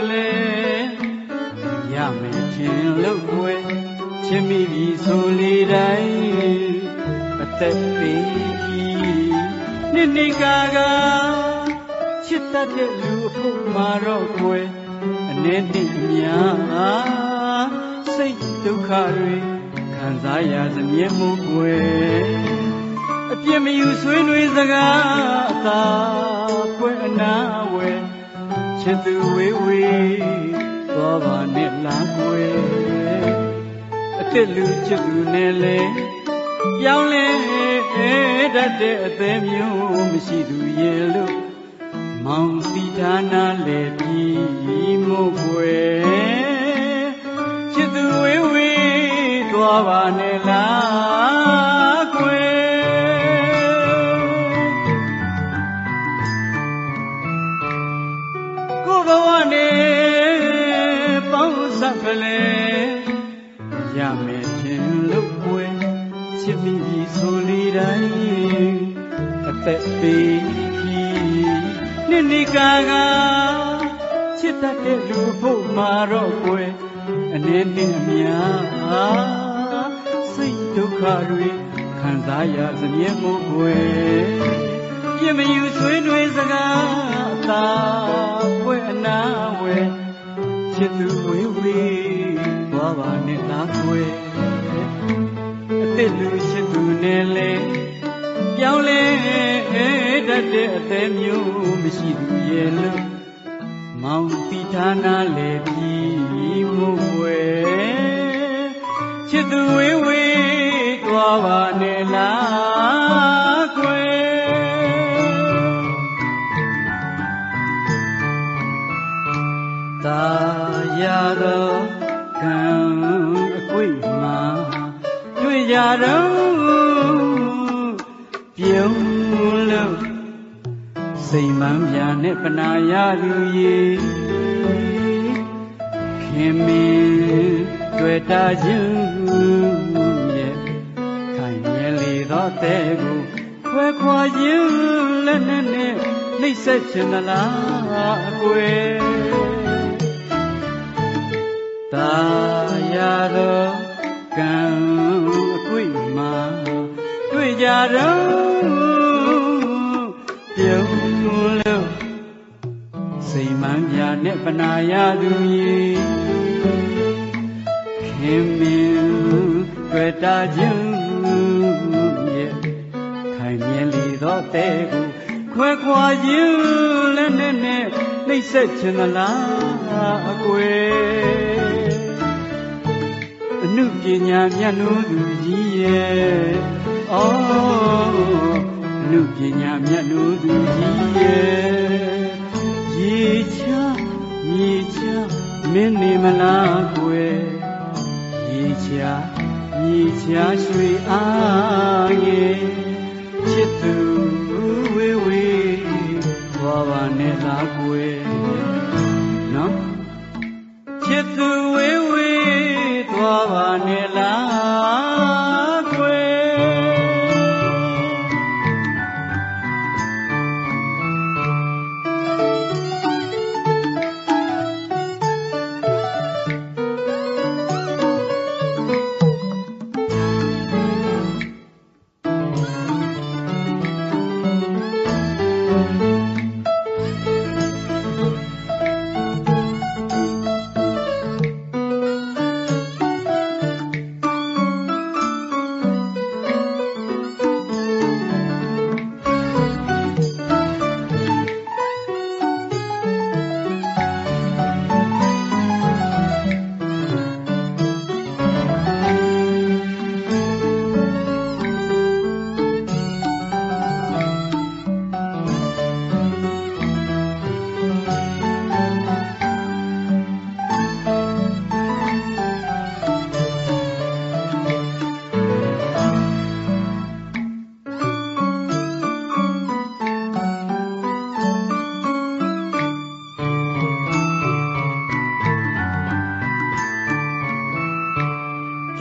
လေရမယ်ခြင်းလို့ွယ်ချစ်မိပြီဆိုလေတိုင်းအသက်ပေးကြီးနှစ်နှစ်ကာချစ်တတ်တဲ့လူအဖို့မှာတော့ွယ်အနေနဲ့အများစိတ်ဒုက္ခတွေခံစားရစမြဲမှုွယ်အပြစ်မယူဆွေးနွေးစကားအသာပွဲအနာဝယ်ချစ်သူဝေးဝေးသွားပါနဲ့လားကွယ်အစ်လူချစ်သူနဲ့လေပြောင်းလဲတတ်တဲ့အသေးမျိုးမရှိသူရဲ့လို့မောင်စီဌာနာလေပြီးမို့ကွယ်ချစ်သူဝေးဝေးသွားပါနဲ့လားကွယ်ဘဝနဲ့ပေါင်းစပ်ကလေးရမယ်ခြင်းလို့ွယ်ချစ်မိပြီဆိုလေတိုင်းအသက်ပေးပြီးနှစ်နှစ်ကာချစ်တတ်တဲ့လူဖို့မှာတော့ွယ်အနေနဲ့အများစိတ်ဒုက္ခတွေခံစားရစမြဲမို့ွယ်ပြမယူဆွေးနွေးစကားအသာပွဲအနာဝယ်ချစ်သူဝေးဝေးသွားပါနဲ့လားကွယ်အစ်လူချစ်သူနဲ့လေပြောင်းလဲတတ်တဲ့အသေးမျိုးမရှိသူရဲ့လို့မောင်တီဌာနာလေပြီးမို့ွယ်ချစ်သူဝေးဝေးသွားပါနဲ့လားကွယ်သာရသောကံအကွေ့မှာတွေ့ကြတော့ပြုံးလို့စိတ်မှန်ပြနဲ့ပနာရသူရေခင်မင်းတွေ့တာခြင်းရဲ့ခိုင်မြဲလေသောတဲ့ကိုခွဲခွာခြင်းလက်နဲ့နှိပ်စက်ခြင်းသလားအကွယ်သာရသောကံအကွေ့မှာတွေ့ကြတော့ပြုံးလို့စိတ်မှန်ပြနဲ့ပနာရသူရေခင်မင်းတွေ့တာခြင်းရဲ့ခိုင်မြဲလေသောတဲ့ကိုခွဲခွာခြင်းလက်နဲ့နှိပ်စက်ခြင်းသလားအကွယ်အနုပညာမြတ်နိုးသူကြီးရဲ့အော်အနုပညာမြတ်နိုးသူကြီးရဲ့ရေချမင်းနေမလားကွယ်ရေချရွှေအားငယ်ချစ်သူဝေးဝေးသွားပါနဲ့လားကွယ်နော်ချစ်သူဝေးဝေးသွားပါနဲ့လားကွယ်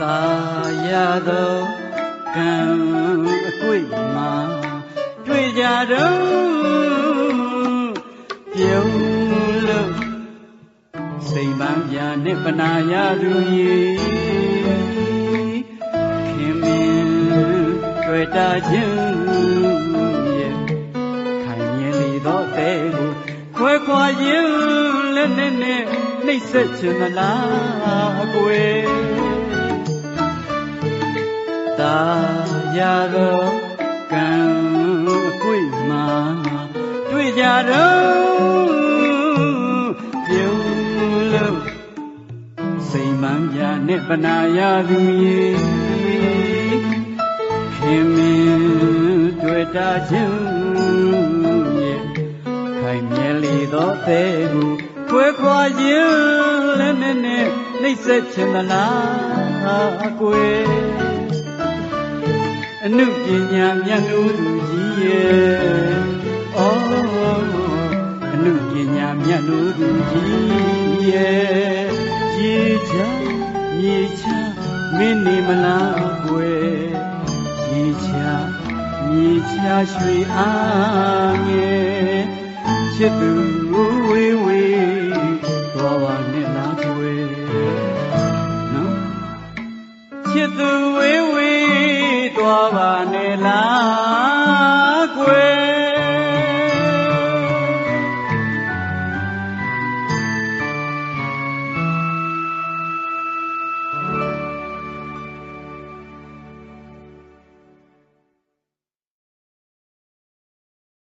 သာရသောကံအကွေ့မှာတွေ့ကြတော့ပြုံးလို့ ပန်းပြာနဲ့ပနာရသူကြီးခင်မင်းတွေ့တာခြင်းရဲ့ခိုင်မြဲလေသောတဲ့ကိုခွဲခွာရင်လက်နဲ့နှိမ့်ဆက်ချင်သလားအကွယ်တာရတော့ကံအကွေ့မှာတွေ့ကြတော့ပြုံးလို့စိမ်မှန်ပြနဲ့ပနာရသူကြီးခင်မင်းတွေ့တာခြင်းရဲ့ခိုင်မြဲလေသောတဲ့ကိုခွဲခွာရင်လည်းနဲ့နှိမ့်ဆက်ချင်သလားအကွယ်အနုပညာမြတ်လို့သူကြီးရဲ့အော်အနုပညာမြတ်လို့သူကြီးရဲ့ရေချမြေချမင်းနေမလားကွယ်ရေချမြေချရွှေအားငယ်ချစ်သူဝေးဝေးသွားပါနဲ့လားကွယ်နော်ချစ်သူဝေးဝေးသွားပါ